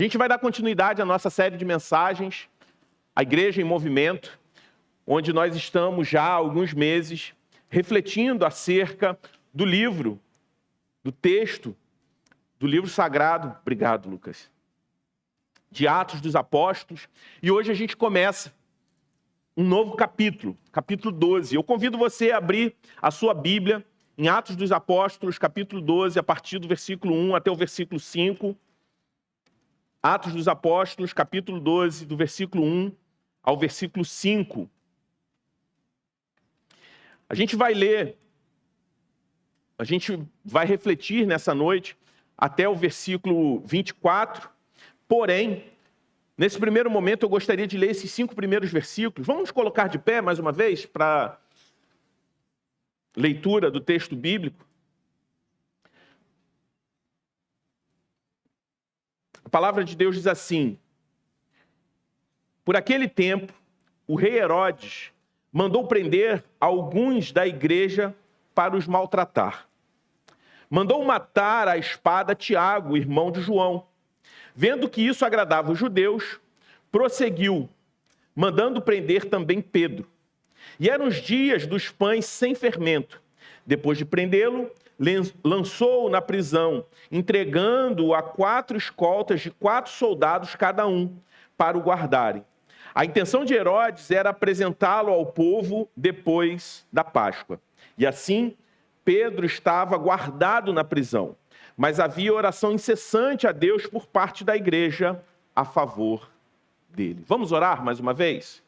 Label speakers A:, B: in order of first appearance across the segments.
A: A gente vai dar continuidade à nossa série de mensagens, a Igreja em Movimento, onde nós estamos já há alguns meses refletindo acerca do livro, do texto, do livro sagrado, obrigado, Lucas, de Atos dos Apóstolos. E hoje a gente começa um novo capítulo, capítulo 12. Eu convido você a abrir a sua Bíblia em Atos dos Apóstolos, capítulo 12, a partir do versículo 1 até o versículo 5. Atos dos Apóstolos, capítulo 12, do versículo 1 ao versículo 5. A gente vai ler, a gente vai refletir nessa noite até o versículo 24. Porém, nesse primeiro momento eu gostaria de ler esses 5 primeiros versículos. Vamos colocar de pé mais uma vez para leitura do texto bíblico. A palavra de Deus diz assim: por aquele tempo, o rei Herodes mandou prender alguns da igreja para os maltratar. Mandou matar à espada Tiago, irmão de João. Vendo que isso agradava os judeus, prosseguiu, mandando prender também Pedro. E eram os dias dos pães sem fermento. Depois de prendê-lo, lançou-o na prisão, entregando-o a 4 escoltas de 4 soldados cada um, para o guardarem. A intenção de Herodes era apresentá-lo ao povo depois da Páscoa. E assim, Pedro estava guardado na prisão, mas havia oração incessante a Deus por parte da igreja a favor dele. Vamos orar mais uma vez?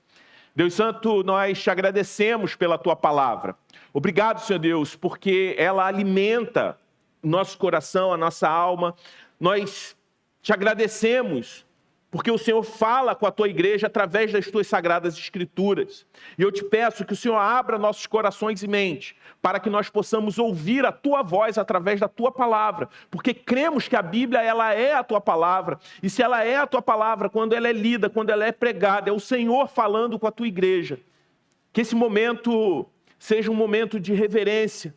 A: Deus Santo, nós te agradecemos pela tua palavra. Obrigado, Senhor Deus, porque ela alimenta o nosso coração, a nossa alma. Nós te agradecemos porque o Senhor fala com a tua igreja através das tuas sagradas escrituras. E eu te peço que o Senhor abra nossos corações e mente para que nós possamos ouvir a tua voz através da tua palavra, porque cremos que a Bíblia ela é a tua palavra, e se ela é a tua palavra, quando ela é lida, quando ela é pregada, é o Senhor falando com a tua igreja. Que esse momento seja um momento de reverência,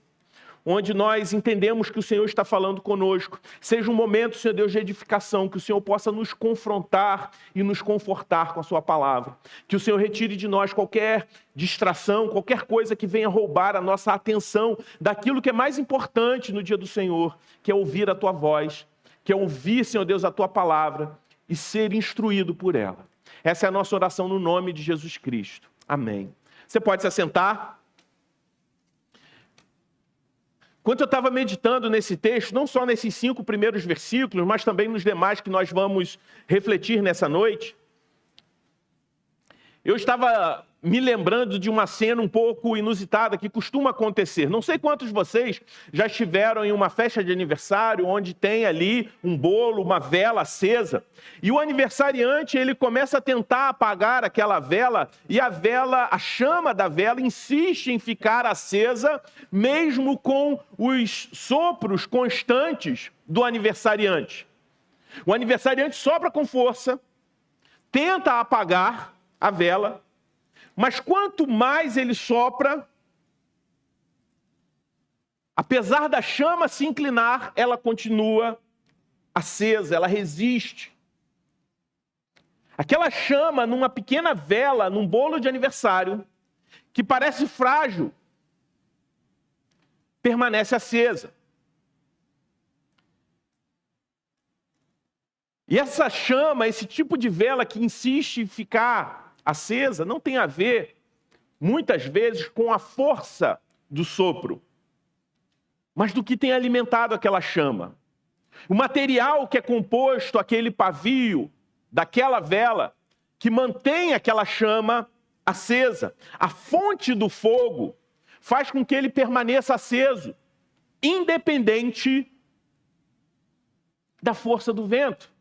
A: onde nós entendemos que o Senhor está falando conosco. Seja um momento, Senhor Deus, de edificação, que o Senhor possa nos confrontar e nos confortar com a sua palavra. Que o Senhor retire de nós qualquer distração, qualquer coisa que venha roubar a nossa atenção daquilo que é mais importante no dia do Senhor, que é ouvir a tua voz, que é ouvir, Senhor Deus, a tua palavra e ser instruído por ela. Essa é a nossa oração no nome de Jesus Cristo. Amém. Você pode se assentar? Quando eu estava meditando nesse texto, não só nesses 5 primeiros versículos, mas também nos demais que nós vamos refletir nessa noite, eu estava me lembrando de uma cena um pouco inusitada que costuma acontecer. Não sei quantos de vocês já estiveram em uma festa de aniversário onde tem ali um bolo, uma vela acesa. E o aniversariante, ele começa a tentar apagar aquela vela e a chama da vela insiste em ficar acesa, mesmo com os sopros constantes do aniversariante. O aniversariante sopra com força, tenta apagar a vela, mas quanto mais ele sopra, apesar da chama se inclinar, ela continua acesa, ela resiste. Aquela chama numa pequena vela, num bolo de aniversário, que parece frágil, permanece acesa. E essa chama, esse tipo de vela que insiste em ficar acesa, não tem a ver, muitas vezes, com a força do sopro, mas do que tem alimentado aquela chama. O material que é composto, aquele pavio, daquela vela, que mantém aquela chama acesa. A fonte do fogo faz com que ele permaneça aceso, independente da força do vento.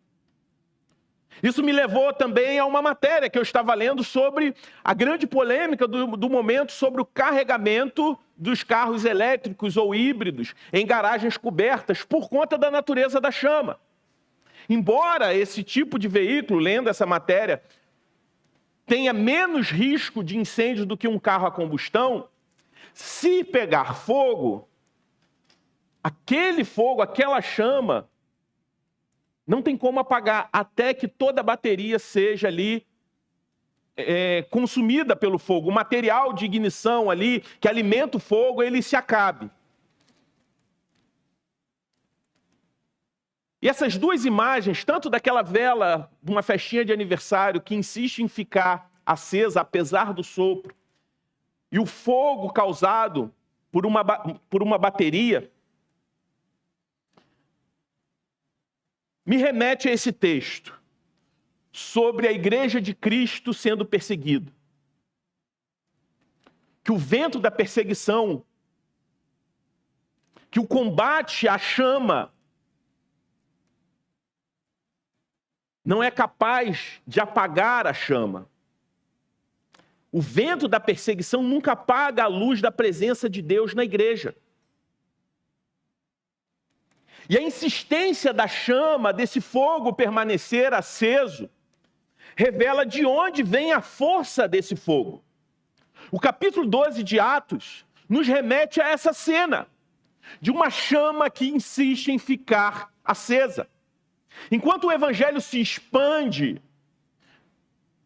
A: Isso me levou também a uma matéria que eu estava lendo sobre a grande polêmica do momento sobre o carregamento dos carros elétricos ou híbridos em garagens cobertas por conta da natureza da chama. Embora esse tipo de veículo, lendo essa matéria, tenha menos risco de incêndio do que um carro a combustão, se pegar fogo, aquele fogo, aquela chama, Não tem como apagar até que toda a bateria seja ali consumida pelo fogo. O material de ignição ali, que alimenta o fogo, ele se acabe. E essas duas imagens, tanto daquela vela de uma festinha de aniversário que insiste em ficar acesa apesar do sopro, e o fogo causado por uma bateria, me remete a esse texto sobre a igreja de Cristo sendo perseguida. Que o vento da perseguição, que o combate à chama, não é capaz de apagar a chama. O vento da perseguição nunca apaga a luz da presença de Deus na igreja. E a insistência da chama, desse fogo permanecer aceso, revela de onde vem a força desse fogo. O capítulo 12 de Atos nos remete a essa cena de uma chama que insiste em ficar acesa. Enquanto o evangelho se expande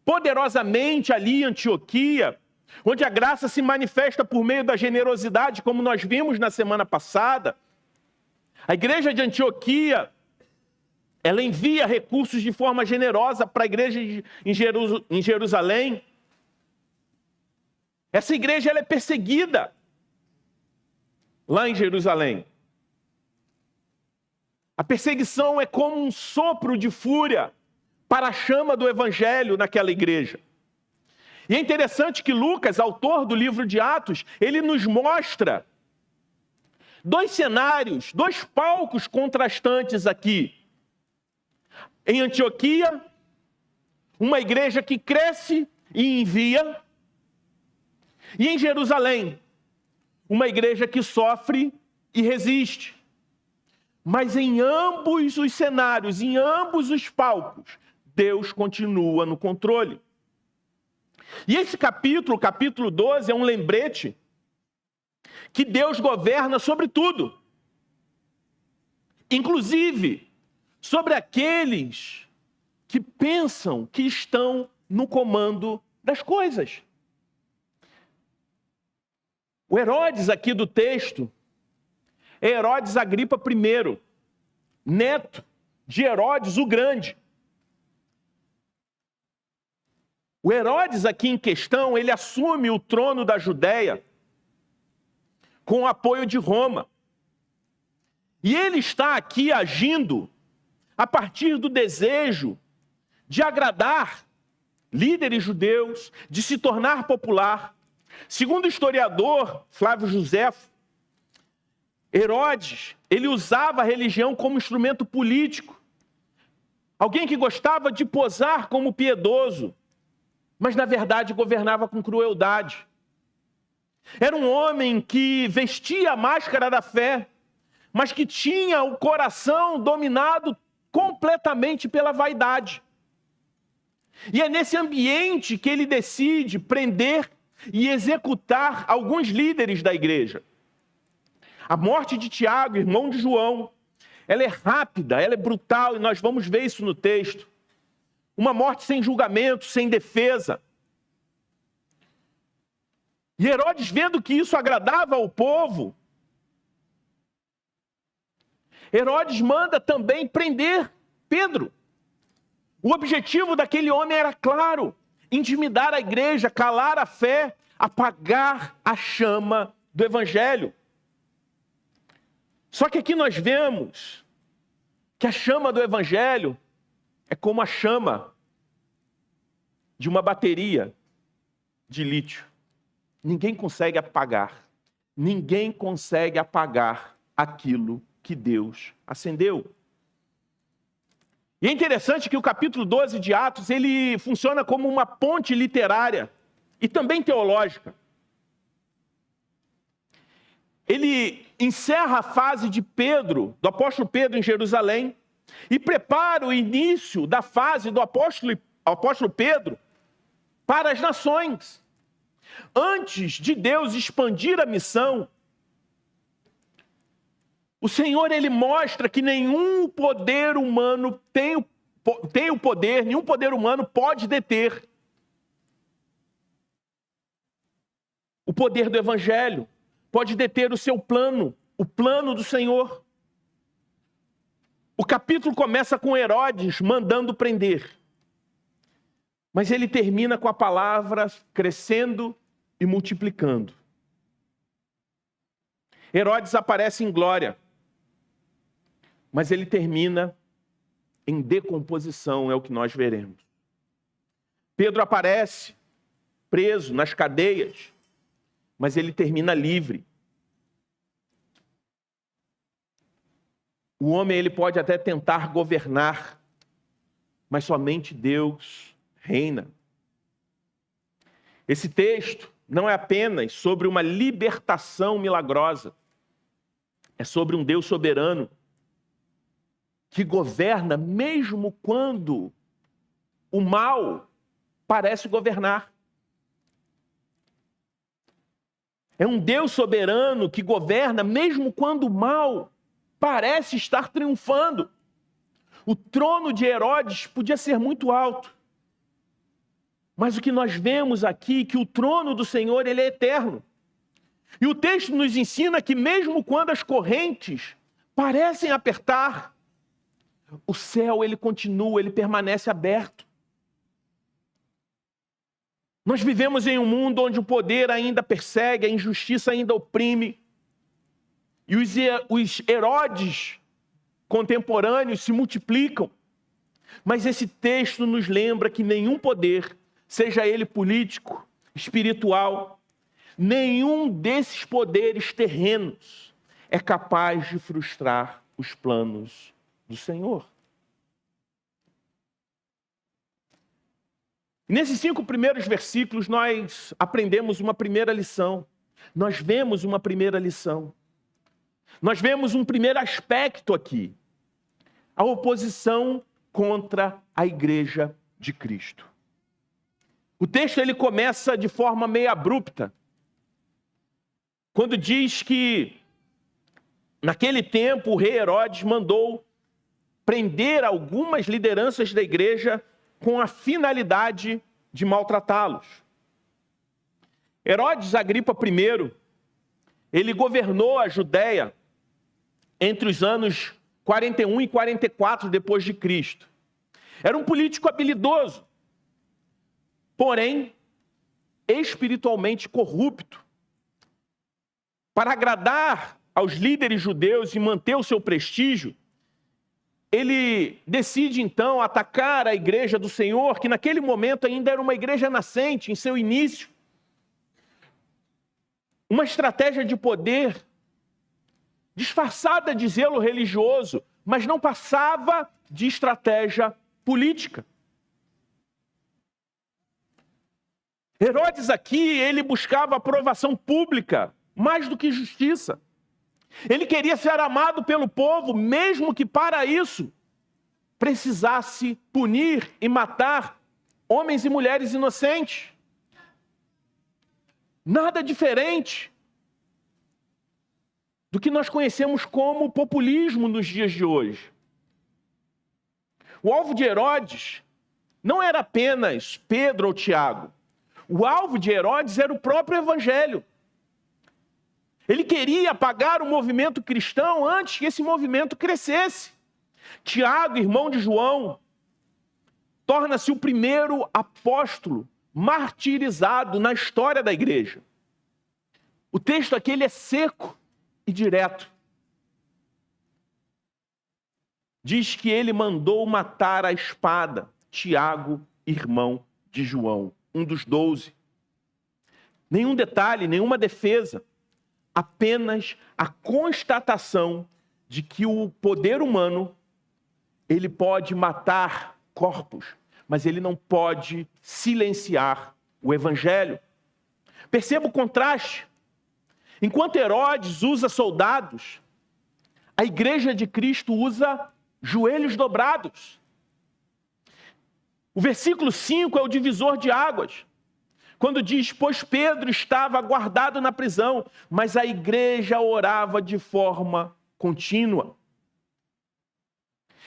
A: poderosamente ali em Antioquia, onde a graça se manifesta por meio da generosidade, como nós vimos na semana passada, a igreja de Antioquia, ela envia recursos de forma generosa para a igreja em Jerusalém. Essa igreja ela é perseguida lá em Jerusalém. A perseguição é como um sopro de fúria para a chama do evangelho naquela igreja. E é interessante que Lucas, autor do livro de Atos, ele nos mostra dois cenários, dois palcos contrastantes aqui. Em Antioquia, uma igreja que cresce e envia. E em Jerusalém, uma igreja que sofre e resiste. Mas em ambos os cenários, em ambos os palcos, Deus continua no controle. E esse capítulo, o capítulo 12, é um lembrete que Deus governa sobre tudo. Inclusive, sobre aqueles que pensam que estão no comando das coisas. O Herodes aqui do texto é Herodes Agripa I, neto de Herodes o Grande. O Herodes aqui em questão, ele assume o trono da Judéia com o apoio de Roma. E ele está aqui agindo a partir do desejo de agradar líderes judeus, de se tornar popular. Segundo o historiador Flávio Joséfo, Herodes, ele usava a religião como instrumento político. Alguém que gostava de posar como piedoso, mas na verdade governava com crueldade. Era um homem que vestia a máscara da fé, mas que tinha o coração dominado completamente pela vaidade. E é nesse ambiente que ele decide prender e executar alguns líderes da igreja. A morte de Tiago, irmão de João, ela é rápida, ela é brutal, e nós vamos ver isso no texto. Uma morte sem julgamento, sem defesa. E Herodes, vendo que isso agradava ao povo, Herodes manda também prender Pedro. O objetivo daquele homem era claro: intimidar a igreja, calar a fé, apagar a chama do evangelho. Só que aqui nós vemos que a chama do evangelho é como a chama de uma bateria de lítio. Ninguém consegue apagar. Ninguém consegue apagar aquilo que Deus acendeu. E é interessante que o capítulo 12 de Atos, ele funciona como uma ponte literária e também teológica. Ele encerra a fase de Pedro, do apóstolo Pedro em Jerusalém, e prepara o início da fase do apóstolo Pedro para as nações. Antes de Deus expandir a missão, O Senhor, ele mostra que nenhum poder humano tem o poder, nenhum poder humano pode deter o poder do Evangelho, pode deter o seu plano, o plano do Senhor. O capítulo começa com Herodes mandando prender, mas ele termina com a palavra crescendo e multiplicando. Herodes aparece em glória, mas ele termina em decomposição, é o que nós veremos. Pedro aparece preso nas cadeias, mas ele termina livre. O homem, ele pode até tentar governar, mas somente Deus reina. Esse texto não é apenas sobre uma libertação milagrosa, é sobre um Deus soberano que governa mesmo quando o mal parece governar. É um Deus soberano que governa mesmo quando o mal parece estar triunfando. O trono de Herodes podia ser muito alto, mas o que nós vemos aqui é que o trono do Senhor, ele é eterno. E o texto nos ensina que mesmo quando as correntes parecem apertar, o céu, ele continua, ele permanece aberto. Nós vivemos em um mundo onde o poder ainda persegue, a injustiça ainda oprime. E os Herodes contemporâneos se multiplicam. Mas esse texto nos lembra que nenhum poder, seja ele político, espiritual, nenhum desses poderes terrenos é capaz de frustrar os planos do Senhor. Nesses 5 primeiros versículos, nós aprendemos uma primeira lição. Nós vemos uma primeira lição. Nós vemos um primeiro aspecto aqui. A oposição contra a igreja de Cristo. O texto, ele começa de forma meio abrupta, quando diz que, naquele tempo, o rei Herodes mandou prender algumas lideranças da igreja com a finalidade de maltratá-los. Herodes Agripa I, ele governou a Judéia entre os anos 41 e 44 depois de Cristo. Era um político habilidoso, porém espiritualmente corrupto. Para agradar aos líderes judeus e manter o seu prestígio, ele decide então atacar a igreja do Senhor, que naquele momento ainda era uma igreja nascente, em seu início. Uma estratégia de poder disfarçada de zelo religioso, mas não passava de estratégia política. Herodes aqui, ele buscava aprovação pública, mais do que justiça. Ele queria ser amado pelo povo, mesmo que para isso precisasse punir e matar homens e mulheres inocentes. Nada diferente do que nós conhecemos como populismo nos dias de hoje. O alvo de Herodes não era apenas Pedro ou Tiago. O alvo de Herodes era o próprio Evangelho. Ele queria apagar o movimento cristão antes que esse movimento crescesse. Tiago, irmão de João, torna-se o primeiro apóstolo martirizado na história da igreja. O texto aqui, ele é seco e direto. Diz que ele mandou matar à espada Tiago, irmão de João, um dos 12. Nenhum detalhe, nenhuma defesa. Apenas a constatação de que o poder humano, ele pode matar corpos, mas ele não pode silenciar o Evangelho. Perceba o contraste. Enquanto Herodes usa soldados, a igreja de Cristo usa joelhos dobrados. O versículo 5 é o divisor de águas. Quando diz, pois Pedro estava guardado na prisão, mas a igreja orava de forma contínua.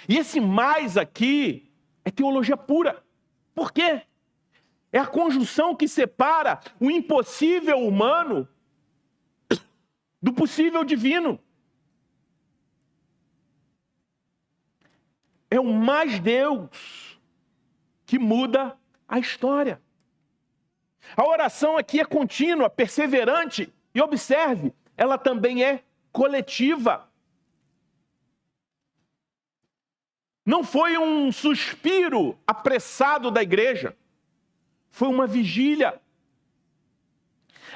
A: E esse mais aqui é teologia pura. Por quê? É a conjunção que separa o impossível humano do possível divino. É o mais Deus que muda a história. A oração aqui é contínua, perseverante e observe, ela também é coletiva. Não foi um suspiro apressado da igreja, foi uma vigília.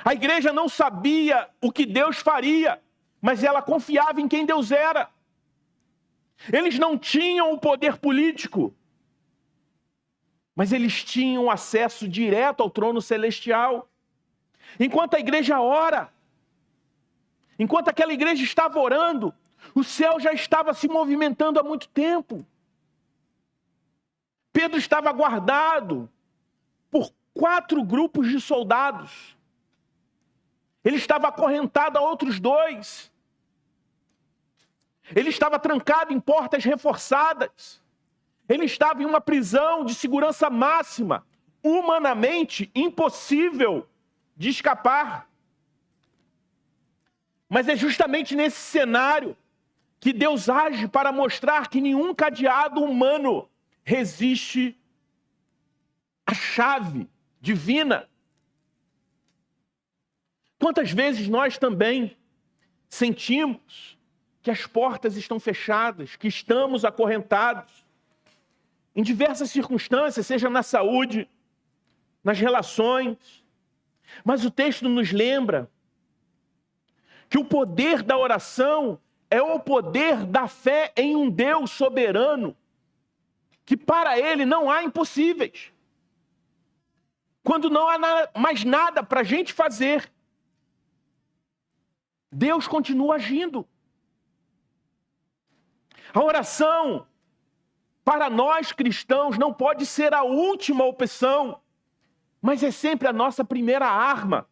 A: A igreja não sabia o que Deus faria, mas ela confiava em quem Deus era. Eles não tinham o poder político, mas eles tinham acesso direto ao trono celestial. Enquanto a igreja ora, enquanto aquela igreja estava orando, o céu já estava se movimentando há muito tempo. Pedro estava guardado por 4 grupos de soldados. Ele estava acorrentado a outros 2. Ele estava trancado em portas reforçadas. Ele estava em uma prisão de segurança máxima, humanamente impossível de escapar. Mas é justamente nesse cenário que Deus age para mostrar que nenhum cadeado humano resiste à chave divina. Quantas vezes nós também sentimos que as portas estão fechadas, que estamos acorrentados, em diversas circunstâncias, seja na saúde, nas relações. Mas o texto nos lembra que o poder da oração é o poder da fé em um Deus soberano, que para ele não há impossíveis. Quando não há mais nada para a gente fazer, Deus continua agindo. A oração, para nós cristãos, não pode ser a última opção, mas é sempre a nossa primeira arma.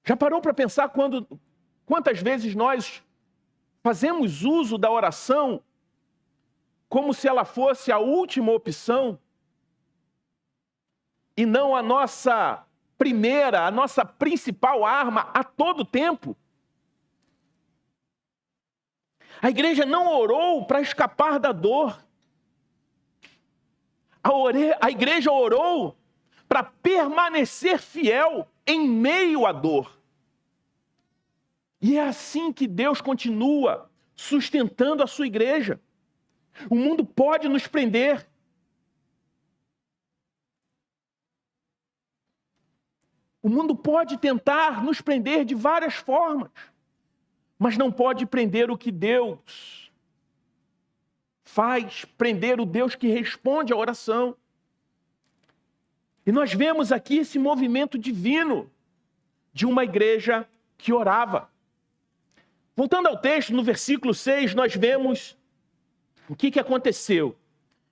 A: Já parou para pensar quantas vezes nós fazemos uso da oração como se ela fosse a última opção e não a nossa primeira, a nossa principal arma a todo tempo? A igreja não orou para escapar da dor. A igreja orou para permanecer fiel em meio à dor. E é assim que Deus continua sustentando a sua igreja. O mundo pode nos prender. O mundo pode tentar nos prender de várias formas, mas não pode prender o que Deus faz, prender o Deus que responde à oração. E nós vemos aqui esse movimento divino de uma igreja que orava. Voltando ao texto, no versículo 6, nós vemos o que aconteceu.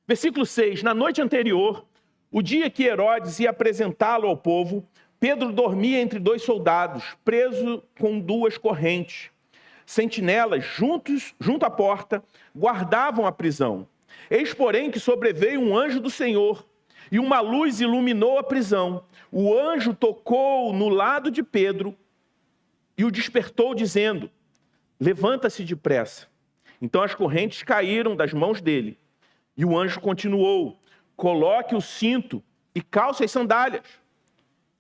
A: Versículo 6, na noite anterior, o dia que Herodes ia apresentá-lo ao povo, Pedro dormia entre 2 soldados, preso com 2 correntes. Sentinelas, junto à porta, guardavam a prisão. Eis, porém, que sobreveio um anjo do Senhor, e uma luz iluminou a prisão. O anjo tocou no lado de Pedro e o despertou, dizendo: levanta-se depressa. Então as correntes caíram das mãos dele. E o anjo continuou: coloque o cinto e calce as sandálias.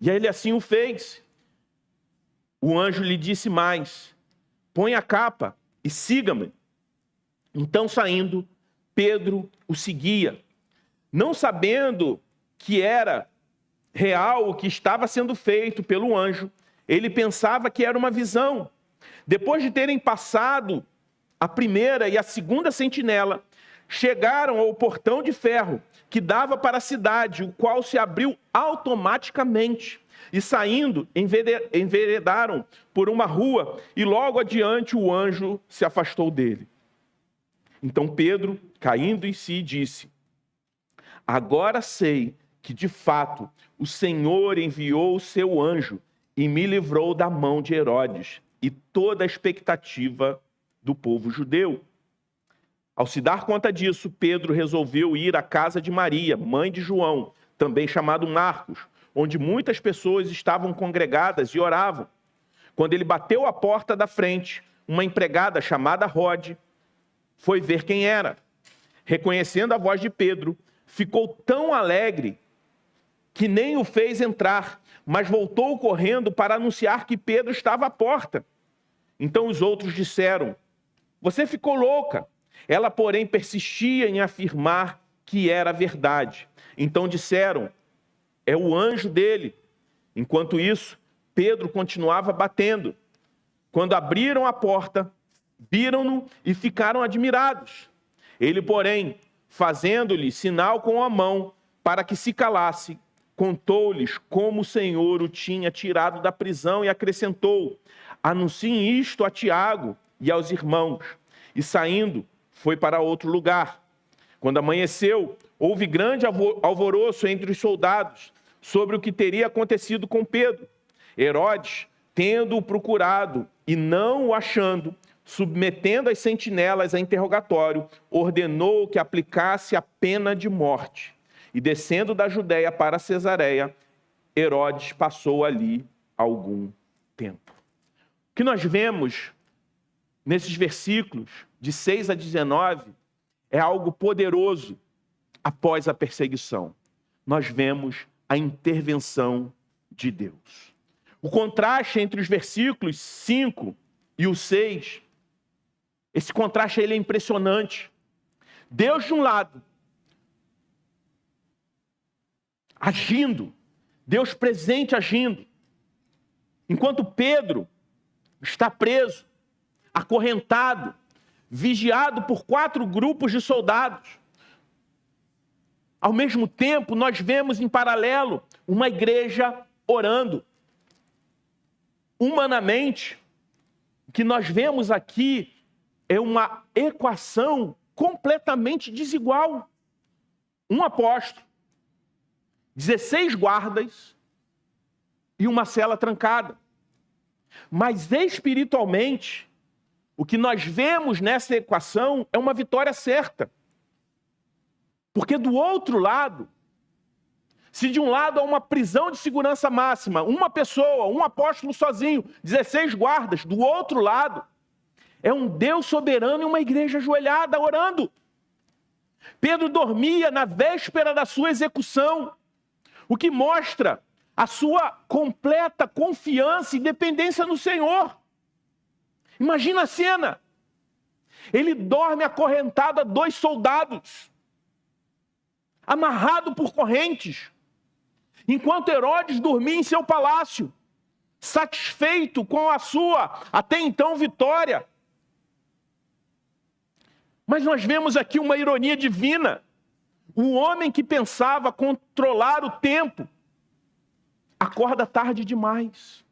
A: E ele assim o fez. O anjo lhe disse mais: põe a capa e siga-me. Então, saindo, Pedro o seguia. Não sabendo que era real o que estava sendo feito pelo anjo, ele pensava que era uma visão. Depois de terem passado a primeira e a segunda sentinela, chegaram ao portão de ferro que dava para a cidade, o qual se abriu automaticamente. E saindo, enveredaram por uma rua, e logo adiante o anjo se afastou dele. Então Pedro, caindo em si, disse: agora sei que de fato o Senhor enviou o seu anjo e me livrou da mão de Herodes e toda a expectativa do povo judeu. Ao se dar conta disso, Pedro resolveu ir à casa de Maria, mãe de João, também chamado Marcos, onde muitas pessoas estavam congregadas e oravam. Quando ele bateu à porta da frente, uma empregada chamada Rode foi ver quem era. Reconhecendo a voz de Pedro, ficou tão alegre que nem o fez entrar, mas voltou correndo para anunciar que Pedro estava à porta. Então os outros disseram: "Você ficou louca." Ela, porém, persistia em afirmar que era verdade. Então disseram: "É o anjo dele." Enquanto isso, Pedro continuava batendo. Quando abriram a porta, viram-no e ficaram admirados. Ele, porém, fazendo-lhe sinal com a mão para que se calasse, contou-lhes como o Senhor o tinha tirado da prisão e acrescentou: "Anunciem isto a Tiago e aos irmãos." E saindo, foi para outro lugar. Quando amanheceu, houve grande alvoroço entre os soldados sobre o que teria acontecido com Pedro. Herodes, tendo-o procurado e não o achando, submetendo as sentinelas a interrogatório, ordenou que aplicasse a pena de morte. E descendo da Judéia para Cesareia, Herodes passou ali algum tempo. O que nós vemos nesses versículos de 6 a 19 é algo poderoso após a perseguição. Nós vemos a intervenção de Deus. O contraste entre os versículos 5 e o 6, esse contraste ele é impressionante. Deus de um lado, agindo, Deus presente agindo, enquanto Pedro está preso, acorrentado, vigiado por 4 grupos de soldados. Ao mesmo tempo, nós vemos em paralelo uma igreja orando. Humanamente, o que nós vemos aqui é uma equação completamente desigual. Um apóstolo, 16 guardas e uma cela trancada. Mas espiritualmente, o que nós vemos nessa equação é uma vitória certa. Porque do outro lado, se de um lado há uma prisão de segurança máxima, uma pessoa, um apóstolo sozinho, 16 guardas, do outro lado, é um Deus soberano e uma igreja ajoelhada orando. Pedro dormia na véspera da sua execução, o que mostra a sua completa confiança e dependência no Senhor. Imagina a cena. Ele dorme acorrentado a 2 soldados, amarrado por correntes, enquanto Herodes dormia em seu palácio, satisfeito com a sua, até então, vitória. Mas nós vemos aqui uma ironia divina. O homem que pensava controlar o tempo, acorda tarde demais.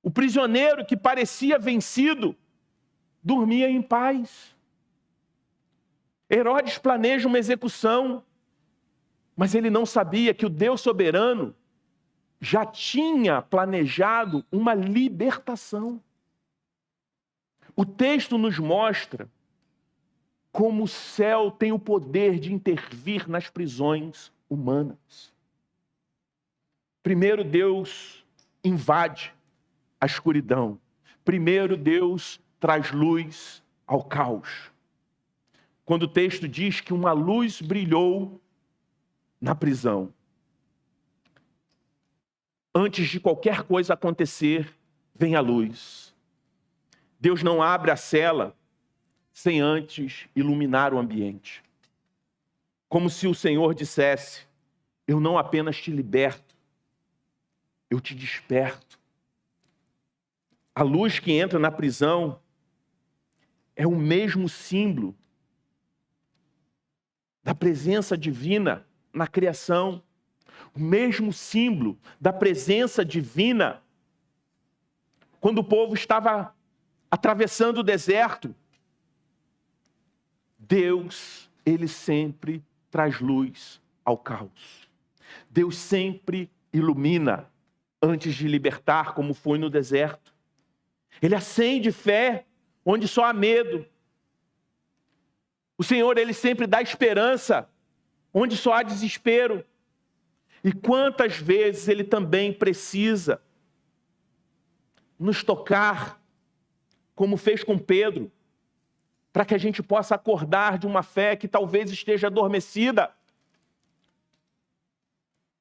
A: O prisioneiro que parecia vencido, dormia em paz. Herodes planeja uma execução, mas ele não sabia que o Deus soberano já tinha planejado uma libertação. O texto nos mostra como o céu tem o poder de intervir nas prisões humanas. Primeiro, Deus invade a escuridão. Primeiro, Deus traz luz ao caos. Quando o texto diz que uma luz brilhou na prisão. Antes de qualquer coisa acontecer, vem a luz. Deus não abre a cela sem antes iluminar o ambiente. Como se o Senhor dissesse: eu não apenas te liberto, eu te desperto. A luz que entra na prisão é o mesmo símbolo da presença divina na criação, o mesmo símbolo da presença divina quando o povo estava atravessando o deserto. Deus, ele sempre traz luz ao caos. Deus sempre ilumina antes de libertar, como foi no deserto. Ele acende fé onde só há medo. O Senhor, Ele sempre dá esperança onde só há desespero. E quantas vezes Ele também precisa nos tocar, como fez com Pedro, para que a gente possa acordar de uma fé que talvez esteja adormecida.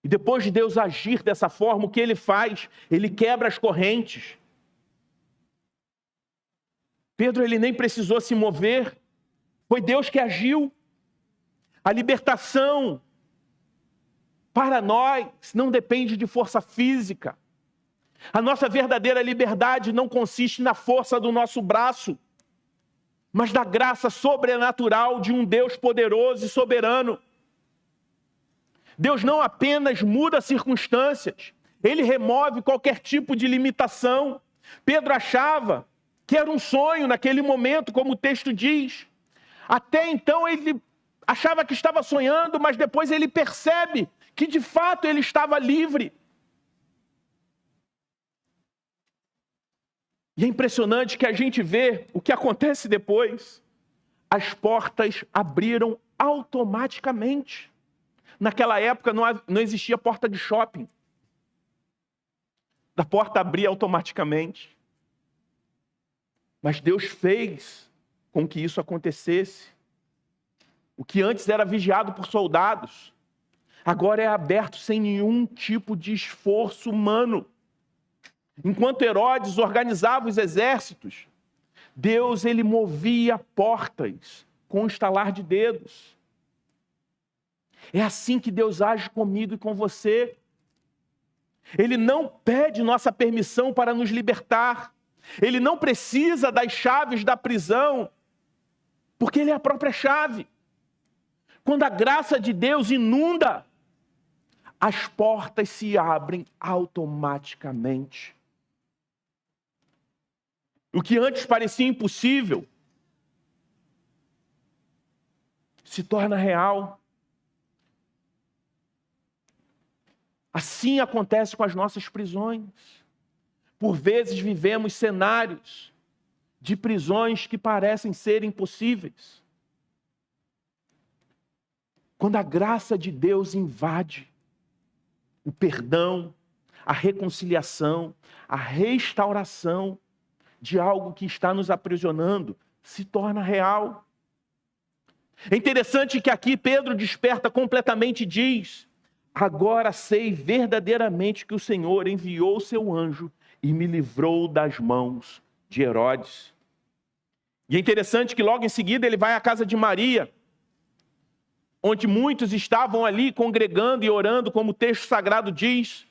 A: E depois de Deus agir dessa forma, o que Ele faz? Ele quebra as correntes. Pedro, ele nem precisou se mover, foi Deus que agiu. A libertação para nós não depende de força física. A nossa verdadeira liberdade não consiste na força do nosso braço, mas da graça sobrenatural de um Deus poderoso e soberano. Deus não apenas muda circunstâncias, Ele remove qualquer tipo de limitação. Pedro achava que era um sonho naquele momento, como o texto diz. Até então ele achava que estava sonhando, mas depois ele percebe que de fato ele estava livre. E é impressionante que a gente vê o que acontece depois. As portas abriram automaticamente. Naquela época não existia porta de shopping. A porta abria automaticamente. Mas Deus fez com que isso acontecesse. O que antes era vigiado por soldados, agora é aberto sem nenhum tipo de esforço humano. Enquanto Herodes organizava os exércitos, Deus, ele movia portas com um estalar de dedos. É assim que Deus age comigo e com você. Ele não pede nossa permissão para nos libertar. Ele não precisa das chaves da prisão, porque Ele é a própria chave. Quando a graça de Deus inunda, as portas se abrem automaticamente. O que antes parecia impossível se torna real. Assim acontece com as nossas prisões. Por vezes vivemos cenários de prisões que parecem ser impossíveis. Quando a graça de Deus invade, o perdão, a reconciliação, a restauração de algo que está nos aprisionando se torna real. É interessante que aqui Pedro desperta completamente e diz: agora sei verdadeiramente que o Senhor enviou o seu anjo e me livrou das mãos de Herodes. E é interessante que logo em seguida ele vai à casa de Maria, onde muitos estavam ali congregando e orando, como o texto sagrado diz.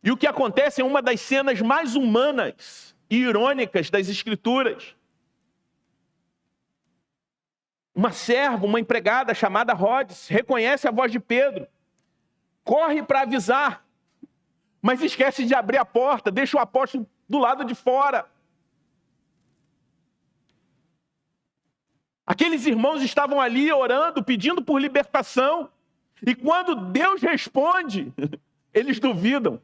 A: E o que acontece é uma das cenas mais humanas e irônicas das Escrituras. Uma serva, uma empregada chamada Rhodes, reconhece a voz de Pedro, corre para avisar, mas esquece de abrir a porta, deixa o apóstolo do lado de fora. Aqueles irmãos estavam ali orando, pedindo por libertação, e quando Deus responde, eles duvidam.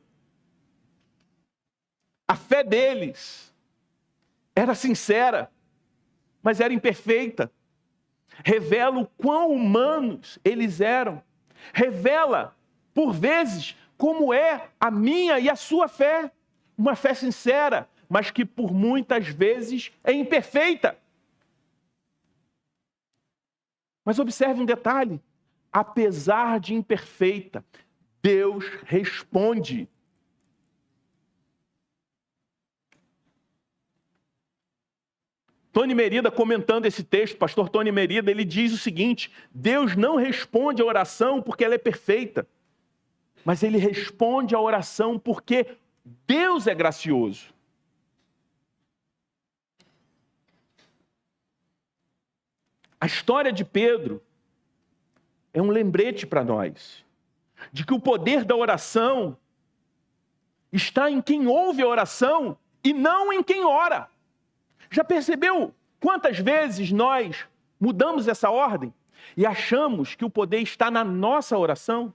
A: A fé deles era sincera, mas era imperfeita. Revela o quão humanos eles eram. Revela, por vezes, como é a minha e a sua fé. Uma fé sincera, mas que por muitas vezes é imperfeita. Mas observe um detalhe: apesar de imperfeita, Deus responde. Tony Merida, comentando esse texto, pastor Tony Merida, ele diz o seguinte: Deus não responde a oração porque ela é perfeita, mas Ele responde a oração porque Deus é gracioso. A história de Pedro é um lembrete para nós de que o poder da oração está em quem ouve a oração e não em quem ora. Já percebeu quantas vezes nós mudamos essa ordem e achamos que o poder está na nossa oração?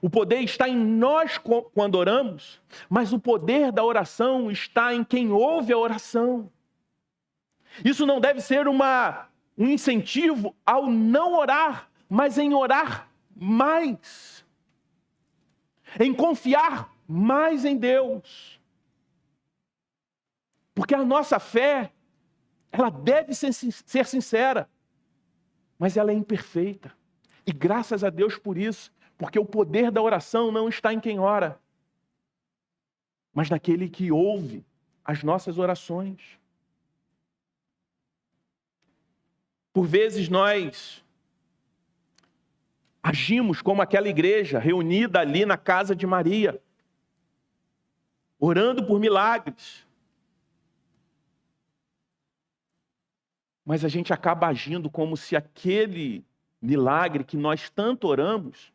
A: O poder está em nós quando oramos, mas o poder da oração está em quem ouve a oração. Isso não deve ser um incentivo ao não orar, mas em orar mais, em confiar mais em Deus. Porque a nossa fé, ela deve ser sincera, mas ela é imperfeita. E graças a Deus por isso, porque o poder da oração não está em quem ora, mas naquele que ouve as nossas orações. Por vezes nós agimos como aquela igreja reunida ali na casa de Maria, orando por milagres. Mas a gente acaba agindo como se aquele milagre que nós tanto oramos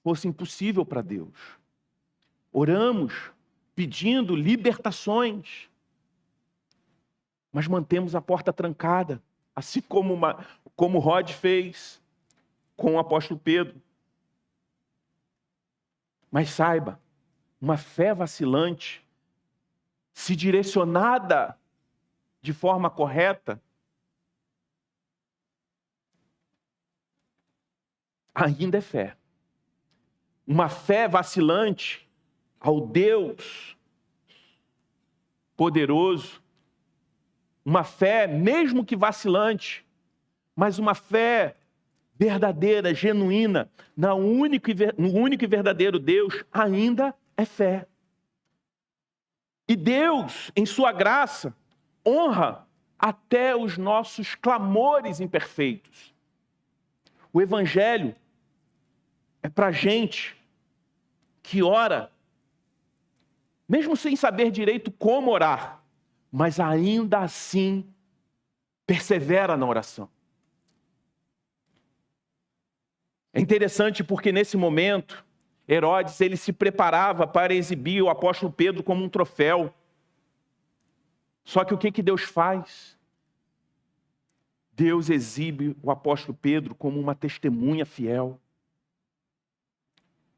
A: fosse impossível para Deus. Oramos pedindo libertações, mas mantemos a porta trancada, assim como Rod fez com o apóstolo Pedro. Mas saiba, uma fé vacilante, se direcionada de forma correta, ainda é fé. Uma fé vacilante ao Deus poderoso, uma fé, mesmo que vacilante, mas uma fé verdadeira, genuína, no único e verdadeiro Deus, ainda é fé. E Deus, em sua graça, honra até os nossos clamores imperfeitos. O Evangelho é para gente que ora, mesmo sem saber direito como orar, mas ainda assim persevera na oração. É interessante porque nesse momento, Herodes ele se preparava para exibir o apóstolo Pedro como um troféu. Só que o que Deus faz? Deus exibe o apóstolo Pedro como uma testemunha fiel.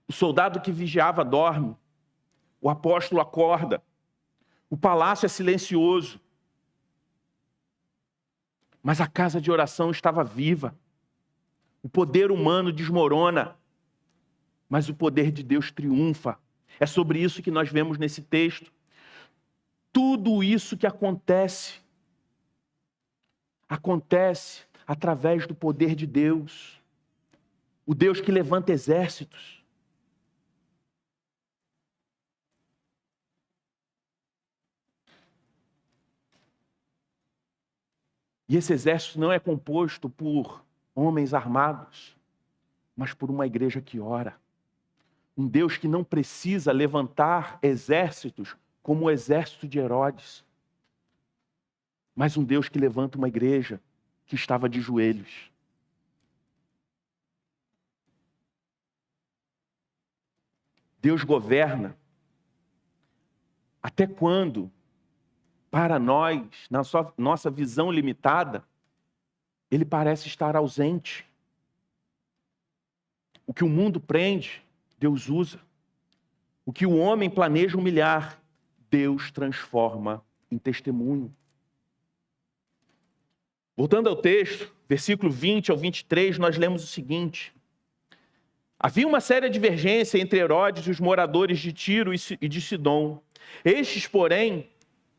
A: O soldado que vigiava dorme, o apóstolo acorda, o palácio é silencioso, mas a casa de oração estava viva. O poder humano desmorona, mas o poder de Deus triunfa. É sobre isso que nós vemos nesse texto. Tudo isso que acontece através do poder de Deus. O Deus que levanta exércitos. E esse exército não é composto por homens armados, mas por uma igreja que ora. Um Deus que não precisa levantar exércitos como o exército de Herodes, mas um Deus que levanta uma igreja que estava de joelhos. Deus governa até quando, para nós, na nossa visão limitada, Ele parece estar ausente. O que o mundo prende, Deus usa. O que o homem planeja humilhar, Deus transforma em testemunho. Voltando ao texto, versículo 20 ao 23, nós lemos o seguinte: havia uma séria divergência entre Herodes e os moradores de Tiro e de Sidom. Estes, porém,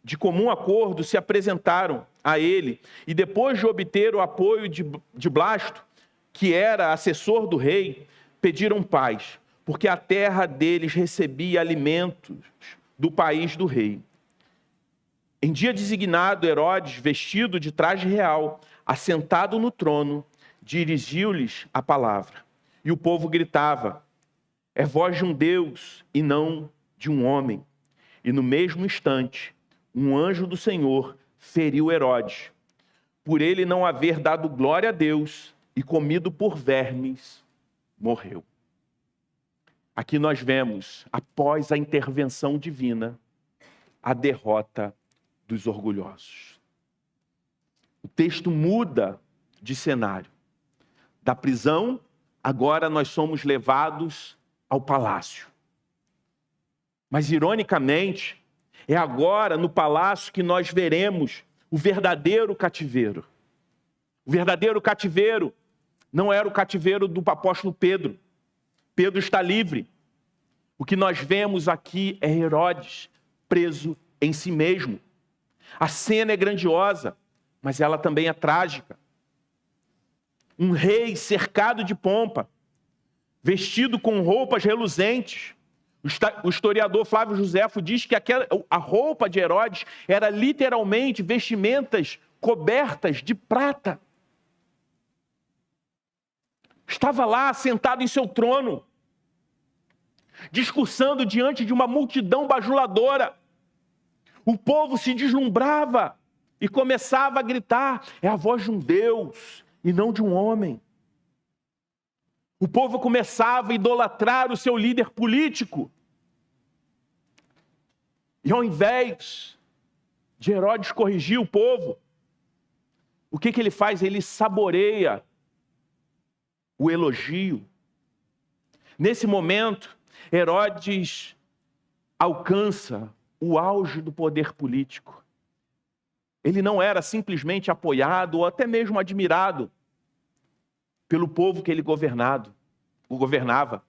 A: de comum acordo, se apresentaram a ele e depois de obter o apoio de Blasto, que era assessor do rei, pediram paz, porque a terra deles recebia alimentos do país do rei. Em dia designado, Herodes, vestido de traje real, assentado no trono, dirigiu-lhes a palavra. E o povo gritava: é voz de um Deus e não de um homem. E no mesmo instante, um anjo do Senhor feriu Herodes, por ele não haver dado glória a Deus e comido por vermes, morreu. Aqui nós vemos, após a intervenção divina, a derrota dos orgulhosos. O texto muda de cenário. Da prisão, agora nós somos levados ao palácio. Mas, ironicamente, é agora no palácio que nós veremos o verdadeiro cativeiro. O verdadeiro cativeiro não era o cativeiro do apóstolo Pedro. Pedro está livre. O que nós vemos aqui é Herodes preso em si mesmo. A cena é grandiosa, mas ela também é trágica. Um rei cercado de pompa, vestido com roupas reluzentes. O historiador Flávio Josefo diz que a roupa de Herodes era literalmente vestimentas cobertas de prata. Estava lá sentado em seu trono, discursando diante de uma multidão bajuladora. O povo se deslumbrava e começava a gritar: é a voz de um Deus e não de um homem. O povo começava a idolatrar o seu líder político. E ao invés de Herodes corrigir o povo, o que ele faz? Ele saboreia o elogio. Nesse momento, Herodes alcança o auge do poder político. Ele não era simplesmente apoiado ou até mesmo admirado pelo povo que ele governava.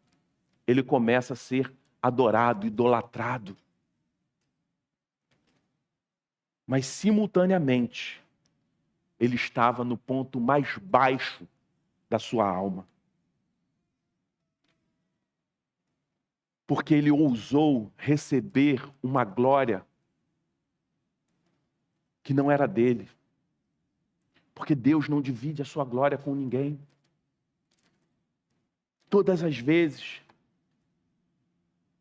A: Ele começa a ser adorado, idolatrado. Mas, simultaneamente, ele estava no ponto mais baixo da sua alma. Porque ele ousou receber uma glória que não era dele. Porque Deus não divide a sua glória com ninguém. Todas as vezes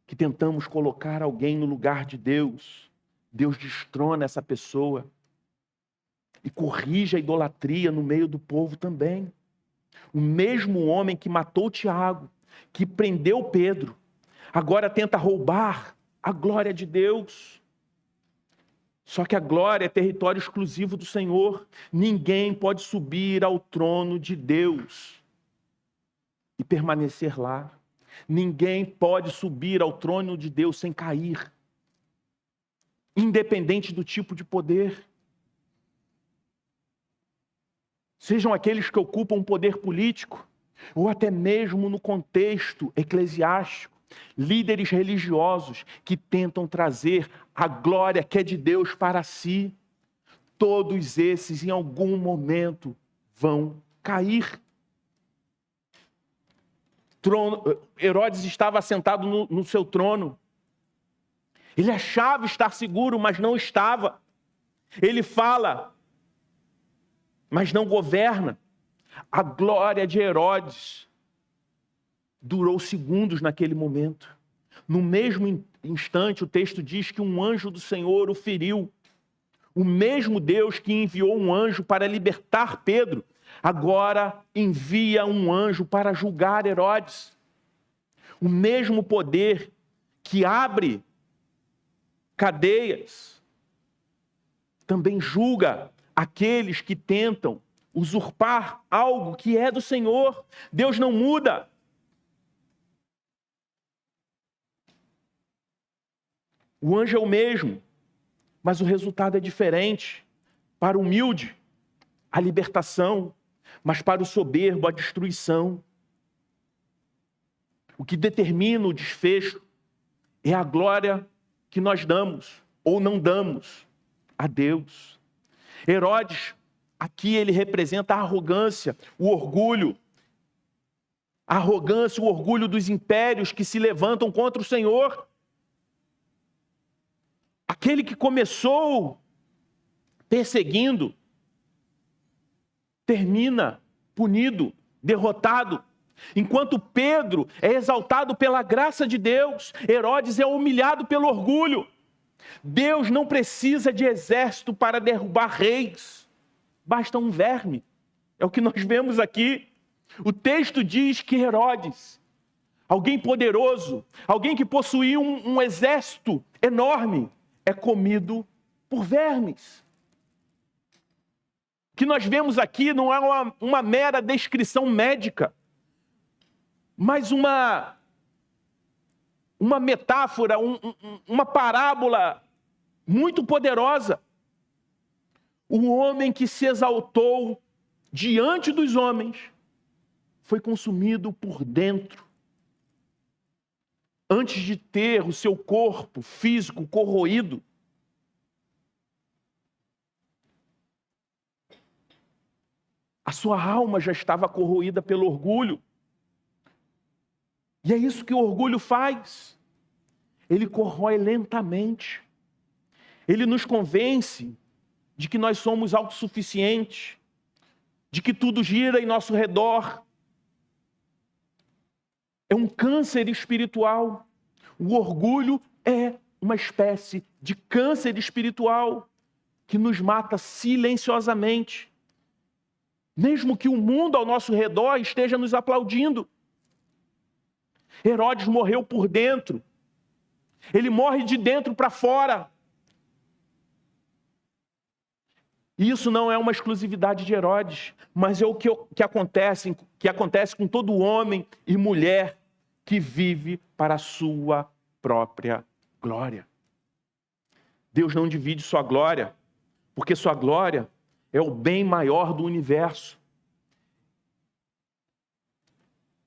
A: que tentamos colocar alguém no lugar de Deus, Deus destrona essa pessoa e corrige a idolatria no meio do povo também. O mesmo homem que matou Tiago, que prendeu Pedro, agora tenta roubar a glória de Deus. Só que a glória é território exclusivo do Senhor. Ninguém pode subir ao trono de Deus e permanecer lá. Ninguém pode subir ao trono de Deus sem cair, independente do tipo de poder. Sejam aqueles que ocupam um poder político, ou até mesmo no contexto eclesiástico, líderes religiosos que tentam trazer a glória que é de Deus para si. Todos esses, em algum momento, vão cair. Herodes estava sentado no seu trono. Ele achava estar seguro, mas não estava. Ele fala, mas não governa. A glória de Herodes durou segundos naquele momento. No mesmo instante, o texto diz que um anjo do Senhor o feriu. O mesmo Deus que enviou um anjo para libertar Pedro, agora envia um anjo para julgar Herodes. O mesmo poder que abre cadeias também julga aqueles que tentam usurpar algo que é do Senhor. Deus não muda. O anjo é o mesmo, mas o resultado é diferente. Para o humilde, a libertação, mas para o soberbo, a destruição. O que determina o desfecho é a glória que nós damos ou não damos a Deus. Herodes, aqui ele representa a arrogância, o orgulho. A arrogância, o orgulho dos impérios que se levantam contra o Senhor. Aquele que começou perseguindo, termina punido, derrotado. Enquanto Pedro é exaltado pela graça de Deus, Herodes é humilhado pelo orgulho. Deus não precisa de exército para derrubar reis. Basta um verme. É o que nós vemos aqui. O texto diz que Herodes, alguém poderoso, alguém que possuía um exército enorme, é comido por vermes. O que nós vemos aqui não é uma mera descrição médica, mas uma uma metáfora, uma parábola muito poderosa. O homem que se exaltou diante dos homens foi consumido por dentro, antes de ter o seu corpo físico corroído. A sua alma já estava corroída pelo orgulho. E é isso que o orgulho faz. Ele corrói lentamente. Ele nos convence de que nós somos autossuficientes, de que tudo gira em nosso redor. É um câncer espiritual. O orgulho é uma espécie de câncer espiritual que nos mata silenciosamente, mesmo que o mundo ao nosso redor esteja nos aplaudindo. Herodes morreu por dentro. Ele morre de dentro para fora. Isso não é uma exclusividade de Herodes, mas é o que acontece com todo homem e mulher que vive para a sua própria glória. Deus não divide sua glória, porque sua glória é o bem maior do universo.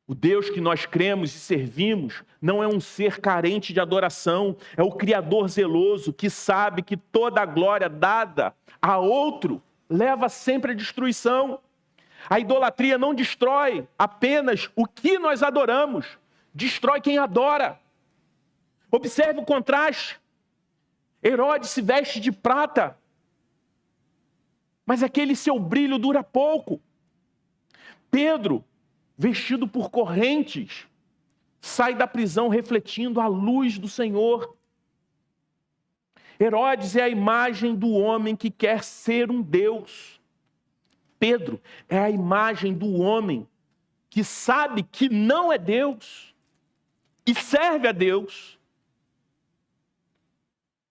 A: O Deus que nós cremos e servimos não é um ser carente de adoração, é o Criador zeloso que sabe que toda a glória dada a outro leva sempre à destruição. A idolatria não destrói apenas o que nós adoramos, destrói quem adora. Observe o contraste. Herodes se veste de prata, mas aquele seu brilho dura pouco. Pedro, vestido por correntes, sai da prisão refletindo a luz do Senhor. Herodes é a imagem do homem que quer ser um Deus. Pedro é a imagem do homem que sabe que não é Deus e serve a Deus.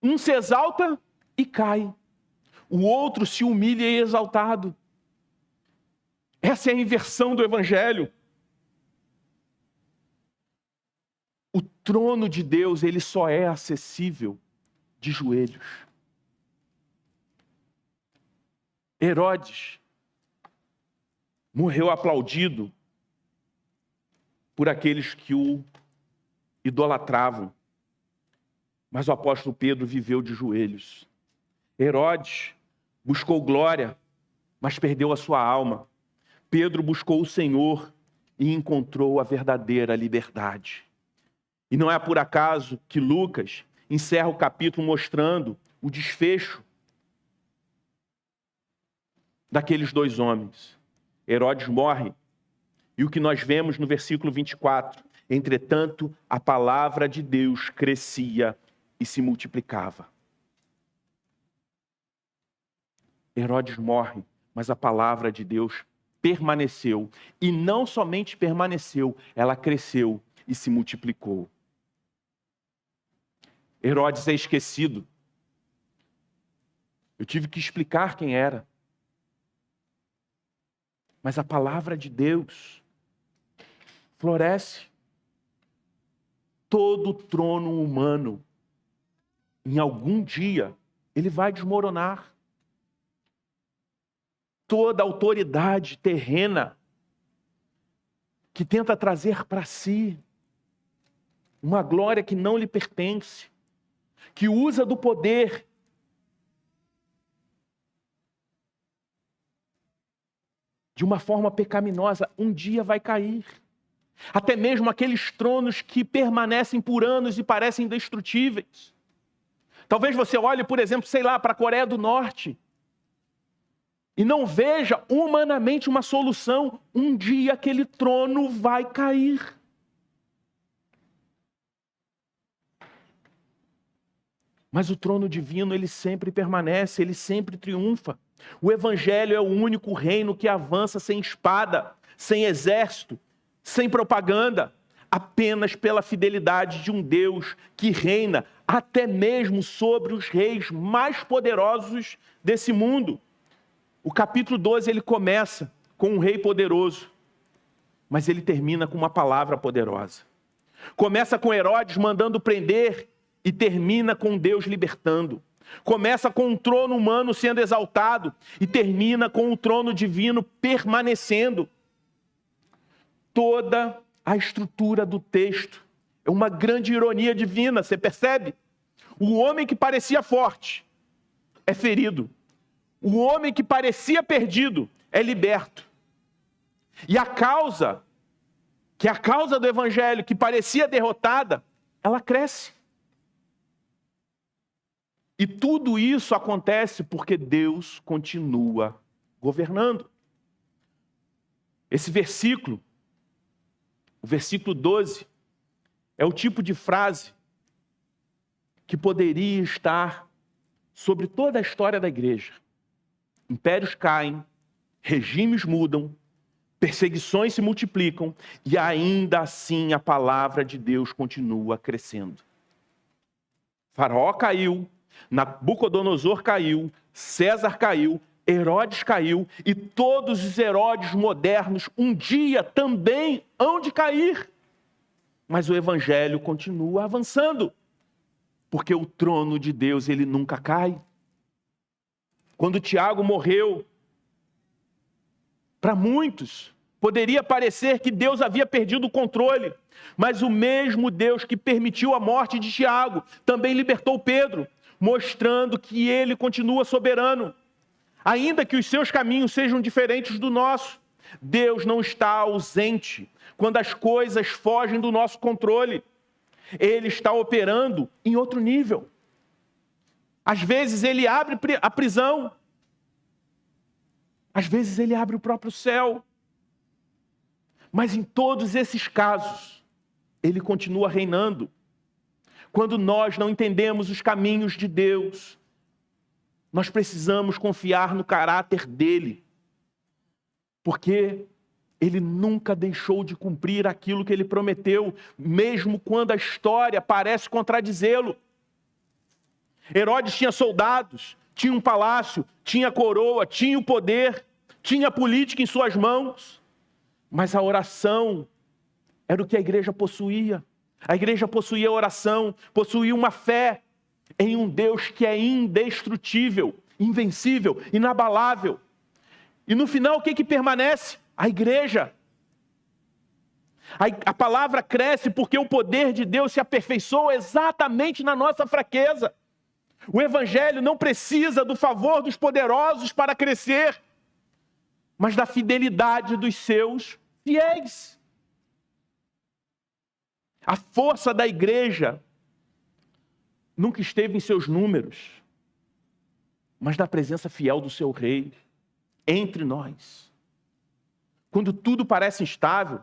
A: Um se exalta e cai. O outro se humilha e é exaltado. Essa é a inversão do Evangelho. O trono de Deus, ele só é acessível de joelhos. Herodes morreu aplaudido por aqueles que o idolatravam. Mas o apóstolo Pedro viveu de joelhos. Herodes buscou glória, mas perdeu a sua alma. Pedro buscou o Senhor e encontrou a verdadeira liberdade. E não é por acaso que Lucas encerra o capítulo mostrando o desfecho daqueles dois homens. Herodes morre, e o que nós vemos no versículo 24, entretanto, a palavra de Deus crescia e se multiplicava. Herodes morre, mas a palavra de Deus permaneceu. E não somente permaneceu, ela cresceu e se multiplicou. Herodes é esquecido. Eu tive que explicar quem era. Mas a palavra de Deus floresce. Todo trono humano, em algum dia, ele vai desmoronar. Toda autoridade terrena que tenta trazer para si uma glória que não lhe pertence, que usa do poder de uma forma pecaminosa, um dia vai cair. Até mesmo aqueles tronos que permanecem por anos e parecem indestrutíveis. Talvez você olhe, por exemplo, para a Coreia do Norte e não veja humanamente uma solução. Um dia aquele trono vai cair. Mas o trono divino, ele sempre permanece, ele sempre triunfa. O Evangelho é o único reino que avança sem espada, sem exército, sem propaganda, apenas pela fidelidade de um Deus que reina até mesmo sobre os reis mais poderosos desse mundo. O capítulo 12, ele começa com um rei poderoso, mas ele termina com uma palavra poderosa. Começa com Herodes mandando prender e termina com Deus libertando. Começa com um trono humano sendo exaltado e termina com o trono divino permanecendo. Toda a estrutura do texto é uma grande ironia divina, você percebe? O homem que parecia forte é ferido. O homem que parecia perdido é liberto. E a causa do evangelho, que parecia derrotada, ela cresce. E tudo isso acontece porque Deus continua governando. Esse versículo, o versículo 12, é o tipo de frase que poderia estar sobre toda a história da igreja. Impérios caem, regimes mudam, perseguições se multiplicam e ainda assim a palavra de Deus continua crescendo. Faraó caiu, Nabucodonosor caiu, César caiu, Herodes caiu e todos os Herodes modernos um dia também hão de cair. Mas o evangelho continua avançando, porque o trono de Deus ele nunca cai. Quando Tiago morreu, para muitos, poderia parecer que Deus havia perdido o controle, mas o mesmo Deus que permitiu a morte de Tiago também libertou Pedro, mostrando que ele continua soberano. Ainda que os seus caminhos sejam diferentes do nosso, Deus não está ausente quando as coisas fogem do nosso controle. Ele está operando em outro nível. Às vezes ele abre a prisão. Às vezes ele abre o próprio céu. Mas em todos esses casos, ele continua reinando. Quando nós não entendemos os caminhos de Deus, nós precisamos confiar no caráter dele. Porque ele nunca deixou de cumprir aquilo que ele prometeu, mesmo quando a história parece contradizê-lo. Herodes tinha soldados, tinha um palácio, tinha coroa, tinha o poder, tinha a política em suas mãos. Mas a oração era o que a igreja possuía. A igreja possuía a oração, possuía uma fé em um Deus que é indestrutível, invencível, inabalável. E no final o que permanece? A igreja. A palavra cresce porque o poder de Deus se aperfeiçoa exatamente na nossa fraqueza. O evangelho não precisa do favor dos poderosos para crescer, mas da fidelidade dos seus fiéis. A força da igreja nunca esteve em seus números, mas na presença fiel do seu rei entre nós. Quando tudo parece instável,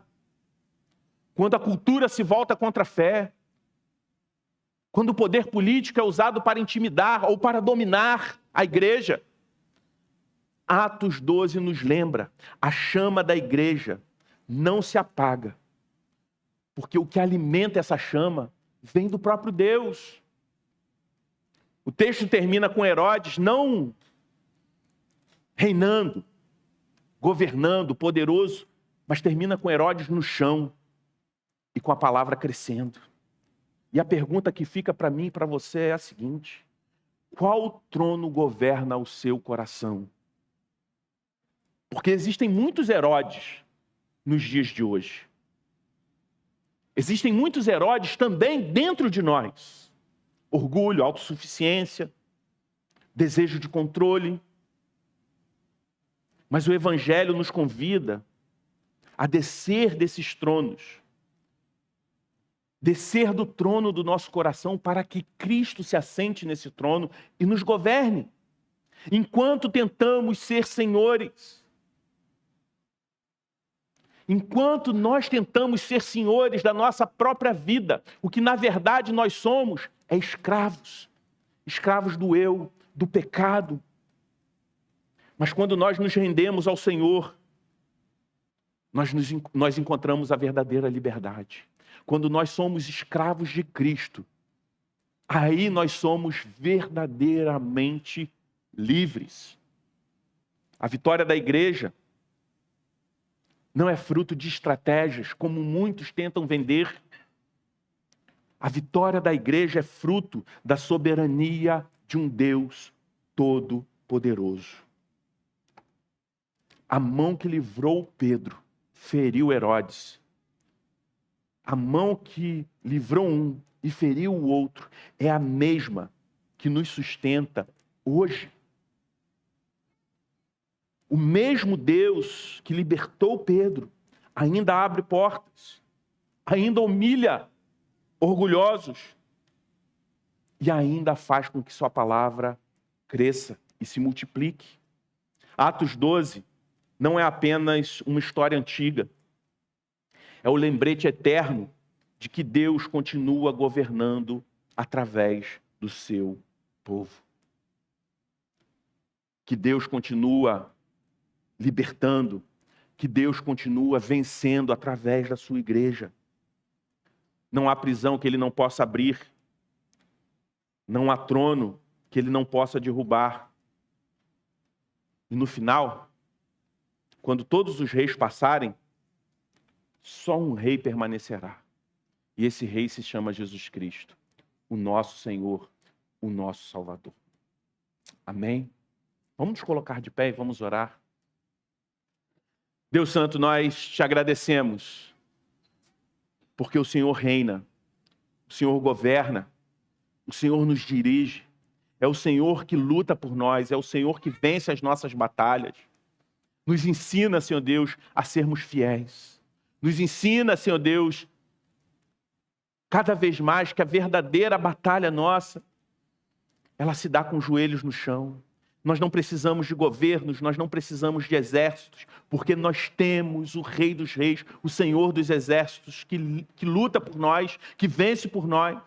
A: quando a cultura se volta contra a fé, quando o poder político é usado para intimidar ou para dominar a igreja, Atos 12 nos lembra, a chama da igreja não se apaga, porque o que alimenta essa chama vem do próprio Deus. O texto termina com Herodes não reinando, governando, poderoso, mas termina com Herodes no chão e com a palavra crescendo. E a pergunta que fica para mim e para você é a seguinte: qual trono governa o seu coração? Porque existem muitos Herodes nos dias de hoje. Existem muitos Herodes também dentro de nós. Orgulho, autossuficiência, desejo de controle. Mas o Evangelho nos convida a descer desses tronos. Descer do trono do nosso coração para que Cristo se assente nesse trono e nos governe. Enquanto tentamos ser senhores, enquanto nós tentamos ser senhores da nossa própria vida, o que na verdade nós somos é escravos. Escravos do eu, do pecado. Mas quando nós nos rendemos ao Senhor, nós encontramos a verdadeira liberdade. Quando nós somos escravos de Cristo, aí nós somos verdadeiramente livres. A vitória da igreja não é fruto de estratégias, como muitos tentam vender. A vitória da igreja é fruto da soberania de um Deus todo-poderoso. A mão que livrou Pedro feriu Herodes. A mão que livrou um e feriu o outro é a mesma que nos sustenta hoje. O mesmo Deus que libertou Pedro ainda abre portas, ainda humilha orgulhosos e ainda faz com que sua palavra cresça e se multiplique. Atos 12 não é apenas uma história antiga, é o lembrete eterno de que Deus continua governando através do seu povo. Que Deus continua libertando, que Deus continua vencendo através da sua igreja. Não há prisão que ele não possa abrir, não há trono que ele não possa derrubar. E no final, quando todos os reis passarem, só um rei permanecerá. E esse rei se chama Jesus Cristo, o nosso Senhor, o nosso Salvador. Amém? Vamos nos colocar de pé e vamos orar. Deus Santo, nós te agradecemos, porque o Senhor reina, o Senhor governa, o Senhor nos dirige, é o Senhor que luta por nós, é o Senhor que vence as nossas batalhas. Nos ensina, Senhor Deus, a sermos fiéis. Nos ensina, Senhor Deus, cada vez mais que a verdadeira batalha nossa, ela se dá com os joelhos no chão. Nós não precisamos de governos, nós não precisamos de exércitos, porque nós temos o Rei dos Reis, o Senhor dos Exércitos, que luta por nós, que vence por nós.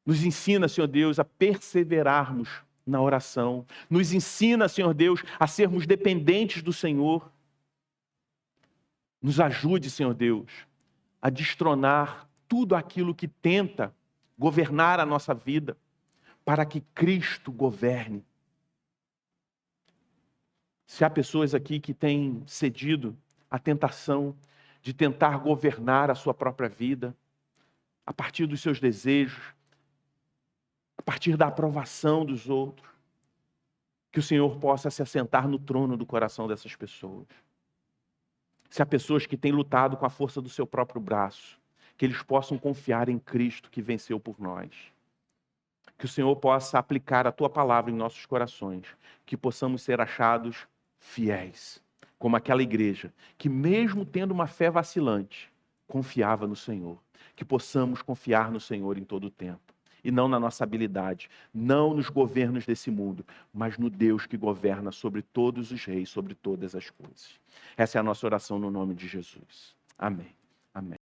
A: Nos ensina, Senhor Deus, a perseverarmos na oração. Nos ensina, Senhor Deus, a sermos dependentes do Senhor. Nos ajude, Senhor Deus, a destronar tudo aquilo que tenta governar a nossa vida, para que Cristo governe. Se há pessoas aqui que têm cedido à tentação de tentar governar a sua própria vida, a partir dos seus desejos, a partir da aprovação dos outros, que o Senhor possa se assentar no trono do coração dessas pessoas. Se há pessoas que têm lutado com a força do seu próprio braço, que eles possam confiar em Cristo que venceu por nós. Que o Senhor possa aplicar a Tua palavra em nossos corações, que possamos ser achados fiéis, como aquela igreja, que mesmo tendo uma fé vacilante, confiava no Senhor. Que possamos confiar no Senhor em todo o tempo. E não na nossa habilidade, não nos governos desse mundo, mas no Deus que governa sobre todos os reis, sobre todas as coisas. Essa é a nossa oração no nome de Jesus. Amém. Amém.